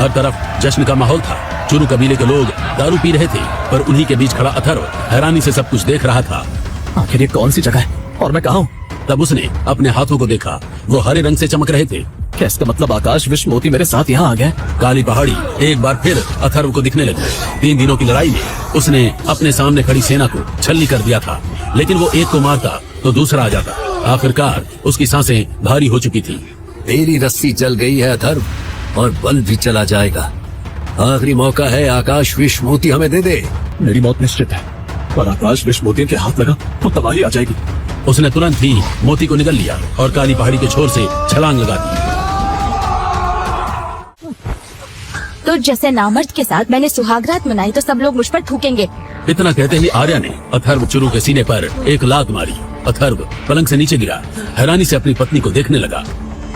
हर तरफ जश्न का माहौल था। चुरू कबीले के लोग दारू पी रहे थे, पर उन्हीं के बीच खड़ा अथर्व हैरानी से सब कुछ देख रहा था। आखिर ये कौन सी जगह है और मैं कहाँ हूँ? तब उसने अपने हाथों को देखा, वो हरे रंग से चमक रहे थे। क्या इसका मतलब आकाश विश्व मोती मेरे साथ यहाँ आ गया? काली पहाड़ी एक बार फिर अथर्व को दिखने लगी। 3 दिनों की लड़ाई में उसने अपने सामने खड़ी सेना को छलनी कर दिया था, लेकिन वो एक को मारता तो दूसरा आ जाता। आखिरकार उसकी सांसें भारी हो चुकी थी। तेरी रस्सी चल गई है अथर्व, और बल भी चला जाएगा। आखिरी मौका है, आकाश विश्व मोती हमें दे दे। मेरी मौत निश्चित है, पर आकाश विश्व मोती के हाथ लगा तो तबाही आ जाएगी। उसने तुरंत ही मोती को निगल लिया और काली पहाड़ी के छोर से छलांग लगा दी। तो जैसे नामर्द के साथ मैंने सुहागरात मनाई तो सब लोग मुझ पर थूकेंगे। इतना कहते ही आर्या ने अथर्व चुरू के सीने पर एक लात मारी। अथर्व पलंग से नीचे गिरा, हैरानी से अपनी पत्नी को देखने लगा।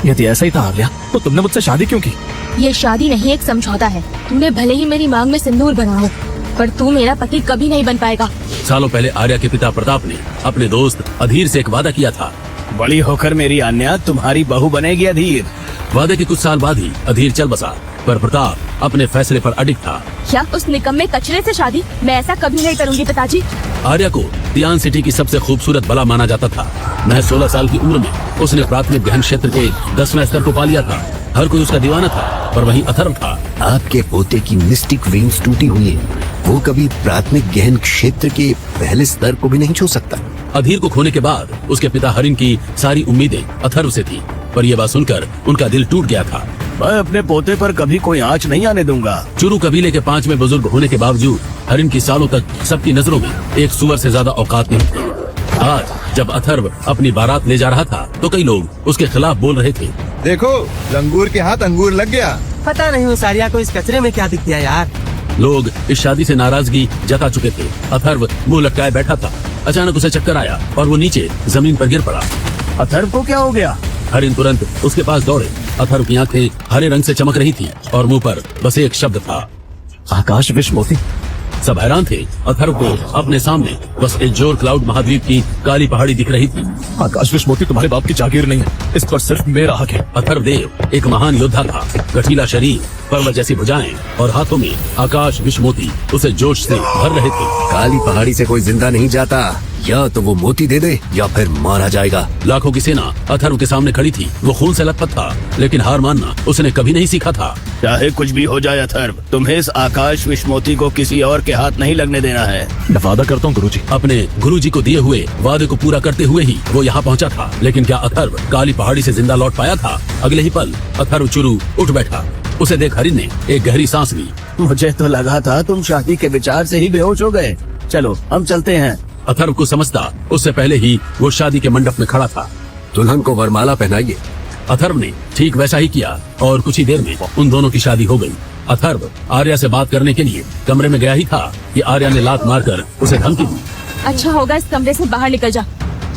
यदि ऐसा ही था आर्या, तो तुमने मुझसे शादी क्यों की? ये शादी नहीं, एक समझौता है। तूने भले ही मेरी मांग में सिंदूर भरा हो, पर तू मेरा पति कभी नहीं बन पाएगा। सालों पहले आर्या के पिता प्रताप ने अपने दोस्त अधीर से एक वादा किया था। बड़ी होकर मेरी अन्या तुम्हारी बहू बनेगी अधीर। वादे के कुछ साल बाद ही अधीर चल बसा, पर प्रताप अपने फैसले पर अडिग था। क्या उस निकम्मे कचरे से शादी? मैं ऐसा कभी नहीं करूँगी पिताजी। आर्या को तियान सिटी की सबसे खूबसूरत बला माना जाता था। महज 16 साल की उम्र में उसने प्राथमिक गहन क्षेत्र के 10वें स्तर को पा लिया था। हर कोई उसका दीवाना था, पर वहीं अथर्व था। आपके पोते की मिस्टिक वेन्स टूटी हुई है, वो कभी प्राथमिक गहन क्षेत्र के पहले स्तर को भी नहीं छू सकता। अधीर को खोने के बाद उसके पिता हरिन की सारी उम्मीदें अथर्व से थी, पर यह बात सुनकर उनका दिल टूट गया था। मैं अपने पोते पर कभी कोई आंच नहीं आने दूंगा। चुरू कबीले के 5वें बुजुर्ग होने के बावजूद हरिन की सालों तक सबकी नजरों में एक सुअर से ज्यादा औकात नहीं थी। आज जब अथर्व अपनी बारात ले जा रहा था तो कई लोग उसके खिलाफ बोल रहे थे। देखो, लंगूर के हाथ अंगूर लग गया। पता नहीं उस आर्या को इस कचरे में क्या दिख गया यार। लोग इस शादी से नाराजगी जता चुके थे। अथर्व मुंह लटकाए बैठा था। अचानक उसे चक्कर आया और वो नीचे जमीन पर गिर पड़ा। अथर्व को क्या हो गया? हरिन तुरंत उसके पास दौड़े। अथर्व की आंखें हरे रंग से चमक रही थी और मुंह पर बस एक शब्द था, आकाश विश्व मोती। सब हैरान थे। अथर्व को अपने सामने बस एक जोर क्लाउड महाद्वीप की काली पहाड़ी दिख रही थी। आकाश विश्व मोती तुम्हारे बाप की जागीर नहीं है, इस पर सिर्फ मेरा हक है। अथर्व देव एक महान योद्धा था। गठीला शरीर, पर्वत जैसी भुजाएं और हाथों में आकाश विश्व मोती उसे जोश से भर रहे थे। काली पहाड़ी से कोई जिंदा नहीं जाता, या तो वो मोती दे दे या फिर मारा जाएगा। लाखों की सेना अथर्व के सामने खड़ी थी। वो खून से लथपथ था, लेकिन हार मानना उसने कभी नहीं सीखा था। चाहे कुछ भी हो जाए अथर्व, तुम्हें इस आकाश विश्व मोती को किसी और के हाथ नहीं लगने देना है। मैं वादा करता हूँ गुरुजी। अपने गुरुजी को दिए हुए वादे को पूरा करते हुए ही वो यहाँ पहुँचा था। लेकिन क्या अथर्व काली पहाड़ी से जिंदा लौट पाया था? अगले ही पल अथर्व चुरू उठ बैठा। उसे देख हरिन ने एक गहरी सांस ली। मुझे तो लगा था तुम शादी के विचार से ही बेहोश हो गए। चलो हम चलते हैं। अथर्व को समझता उससे पहले ही वो शादी के मंडप में खड़ा था। दुल्हन को वरमाला पहनाइए। अथर्व ने ठीक वैसा ही किया और कुछ ही देर में उन दोनों की शादी हो गई। अथर्व आर्या से बात करने के लिए कमरे में गया ही था कि आर्या ने लात मारकर उसे धमकी दी। अच्छा होगा इस कमरे से बाहर निकल जा,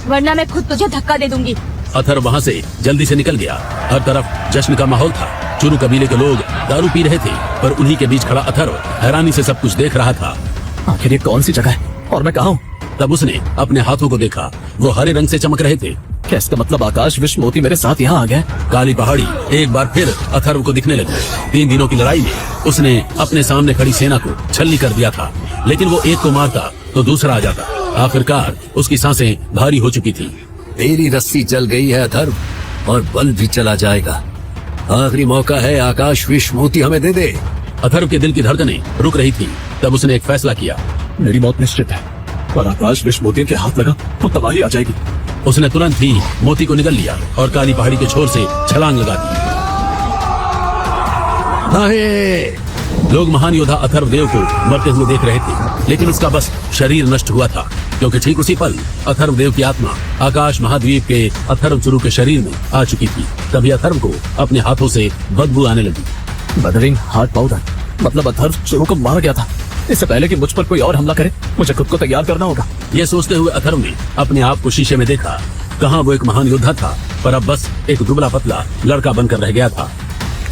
वरना मैं खुद तुझे धक्का दे दूंगी। अथर्व वहाँ से जल्दी से निकल गया। हर तरफ जश्न का माहौल था। चुरू कबीले के लोग दारू पी रहे थे, पर उन्हीं के बीच खड़ा अथर्व हैरानी से सब कुछ देख रहा था। आखिर ये कौन सी जगह है और मैं कहाँ हूँ? तब उसने अपने हाथों को देखा, वो हरे रंग से चमक रहे थे। क्या इसका मतलब आकाश विश्व मोती मेरे साथ यहाँ आ गया? काली पहाड़ी एक बार फिर अथर्व को दिखने लगी। 3 दिनों की लड़ाई में उसने अपने सामने खड़ी सेना को छलनी कर दिया था, लेकिन वो एक को मारता तो दूसरा आ जाता। आखिरकार उसकी सांसें भारी हो चुकी थी। तेरी रस्सी चल गई है अथर्व, और बल भी चला जाएगा। आखिरी मौका है, आकाश विश्व मोती हमें दे दे। अथर्व के दिल की धड़कनें रुक रही थी। तब उसने एक फैसला किया, मेरी मौत निश्चित है, पर आकाश विश्व मोती के हाथ लगा तो तबाही आ जाएगी। उसने तुरंत ही मोती को निगल लिया और काली पहाड़ी के छोर से छलांग लगा दी। लोग महान योद्धा अथर्व देव को मरते हुए देख रहे थे, लेकिन उसका बस शरीर नष्ट हुआ था, क्योंकि ठीक उसी पल अथर्व देव की आत्मा आकाश महाद्वीप के अथर्व चुरू के शरीर में आ चुकी थी। तभी अथर्व को अपने हाथों से बदबू आने लगी। बदरिंग हार्ट पाउडर, मतलब अथर्व चुरू को मार गया था। इससे पहले कि मुझ पर कोई और हमला करे, मुझे खुद को तैयार करना होगा। ये सोचते हुए अथर्व ने अपने आप को शीशे में देखा। कहाँ वो एक महान योद्धा था, पर अब बस एक दुबला पतला लड़का बनकर रह गया था।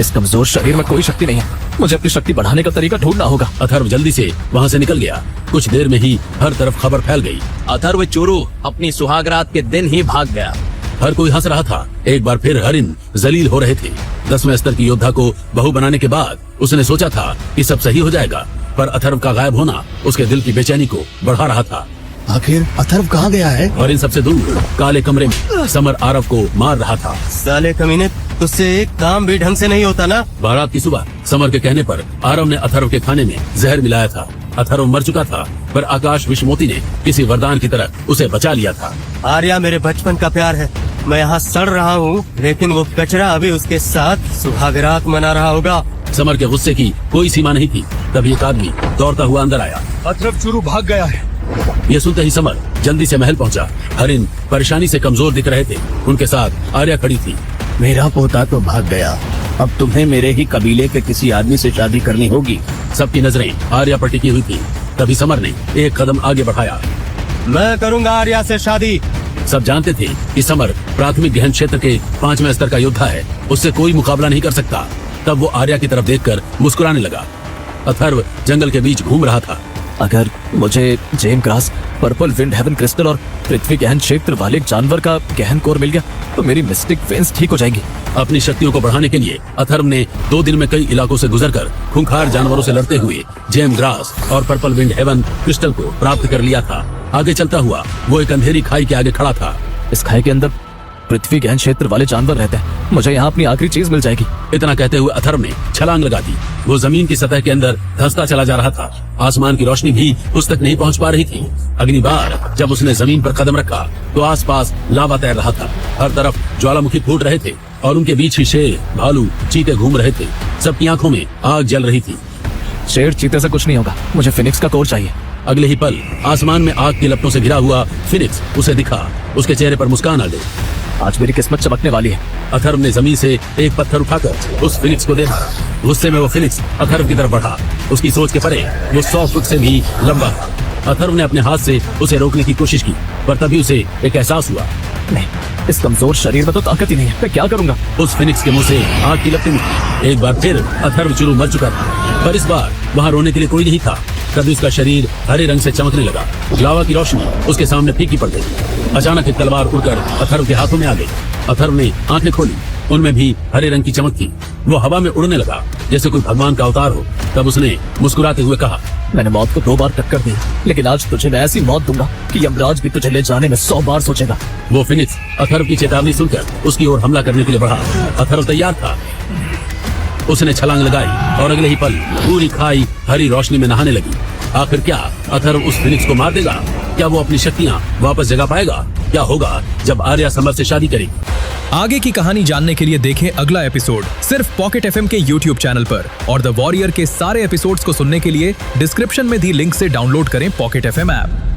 इस कमजोर शरीर में कोई शक्ति नहीं है, मुझे अपनी शक्ति बढ़ाने का तरीका ढूंढना होगा। अथर्व जल्दी से वहाँ से निकल गया। कुछ देर में ही हर तरफ खबर फैल गई। अथर्व चुरू अपनी सुहागरात के दिन ही भाग गया। हर कोई हंस रहा था। एक बार फिर हरिन जलील हो रहे थे। 10वें स्तर की योद्धा को बहू बनाने के बाद उसने सोचा था कि सब सही हो जाएगा, पर अथर्व का गायब होना उसके दिल की बेचैनी को बढ़ा रहा था। आखिर अथर्व कहाँ गया है? और इन सबसे दूर काले कमरे में समर आरव को मार रहा था। साले कमीने, तुझसे एक काम भी ढंग से नहीं होता ना। बारात की सुबह समर के कहने पर आरव ने अथर्व के खाने में जहर मिलाया था। अथर्व मर चुका था, पर आकाश विश्वमोती ने किसी वरदान की तरह उसे बचा लिया था। आर्या मेरे बचपन का प्यार है। मैं यहाँ सड़ रहा हूँ, लेकिन वो कचरा अभी उसके साथ सुहागरात मना रहा होगा। समर के गुस्से की कोई सीमा नहीं थी। तभी एक आदमी दौड़ता हुआ अंदर आया। अथर्व चुरू भाग गया है। ये सुनते ही समर जल्दी से महल पहुंचा। हरिन परेशानी से कमजोर दिख रहे थे। उनके साथ आर्या खड़ी थी। मेरा पोता तो भाग गया, अब तुम्हें मेरे ही कबीले के किसी आदमी से शादी करनी होगी। सबकी नजरें आर्या पर टिकी हुई थी। तभी समर ने एक कदम आगे बढ़ाया। मैं करूँगा आर्या से शादी। सब जानते थे कि समर प्राथमिक गहन क्षेत्र के 5वें स्तर का योद्धा है, उससे कोई मुकाबला नहीं कर सकता। तब वो आर्या की तरफ देखकर मुस्कुराने लगा। अथर्व जंगल के बीच घूम रहा था। अगर मुझे gem grass, purple wind heaven crystal और पृथ्वी गहन क्षेत्र वाले एक जानवर का गहन कोर मिल गया तो मेरी मिस्टिक वेन्स ठीक हो जाएंगी। अपनी शक्तियों को बढ़ाने के लिए अथर्व ने 2 दिन में कई इलाकों से गुजरकर खूंखार जानवरों से लड़ते हुए जेम ग्रास और पर्पल विंड हेवन क्रिस्टल को प्राप्त कर लिया था। आगे चलता हुआ वो एक अंधेरी खाई के आगे खड़ा था। इस खाई के अंदर पृथ्वी गहन क्षेत्र वाले जानवर रहते हैं। मुझे यहाँ अपनी आखिरी चीज मिल जाएगी। इतना कहते हुए अथर्व ने छलांग लगा दी। वो जमीन की सतह के अंदर धंसता चला जा रहा था। आसमान की रोशनी भी उस तक नहीं पहुंच पा रही थी। अगली बार जब उसने जमीन पर कदम रखा तो आसपास लावा तैर रहा था। हर तरफ ज्वालामुखी फूट रहे थे और उनके बीच ही शेर, भालू, चीते घूम रहे थे। सबकी आंखों में आग जल रही थी। शेर चीते से कुछ नहीं होगा, मुझे फिनिक्स का कोर चाहिए। अगले ही पल आसमान में आग की लपटों से घिरा हुआ फिनिक्स उसे दिखा। उसके चेहरे पर मुस्कान आ गई। आज मेरी किस्मत चमकने वाली है। अथर्व ने जमीन से एक पत्थर उठाकर उस फिनिक्स को देखा। गुस्से में वो फिनिक्स अथर्व की तरफ बढ़ा। उसकी सोच के परे वो 100 फुट से भी लंबा था। अथर्व ने अपने हाथ से उसे रोकने की कोशिश की, पर तभी उसे एक एहसास हुआ। नहीं, इस कमजोर शरीर में तो ताकत ही नहीं है। मैं क्या करूंगा? उस फिनिक्स के मुंह से आग की लपटें निकली। एक बार फिर अथर्व चुरू मर चुका था, पर इस बार वहाँ रोने के लिए कोई नहीं था। तभी उसका शरीर हरे रंग से चमकने लगा। लावा की रोशनी उसके सामने फीकी पड़ गई। अचानक एक तलवार उड़कर अथर्व के हाथों में आ गई। अथर्व ने आंखें खोली, उनमें भी हरे रंग की चमक थी। वो हवा में उड़ने लगा जैसे कोई भगवान का अवतार हो। तब उसने मुस्कुराते हुए कहा, मैंने मौत को 2 बार टक्कर दी, लेकिन आज तुझे मैं ऐसी मौत दूंगा कि यमराज भी तुझे ले जाने में 100 बार सोचेगा। वो फिनिक्स अथर्व की चेतावनी सुनकर उसकी ओर हमला करने के लिए बढ़ा। अथर्व तैयार था। उसने छलांग लगाई और अगले ही पल पूरी खाई हरी रोशनी में नहाने लगी। आखिर क्या अथर्व उस फिनिक्स को मार देगा? क्या वो अपनी शक्तियां वापस जगा पाएगा? क्या होगा जब आर्या समर से शादी करेगी? आगे की कहानी जानने के लिए देखें अगला एपिसोड सिर्फ पॉकेट एफएम के YouTube चैनल पर। और द वॉरियर के सारे एपिसोड्स को सुनने के लिए डिस्क्रिप्शन में दी लिंक से डाउनलोड करें पॉकेट एफएम ऐप।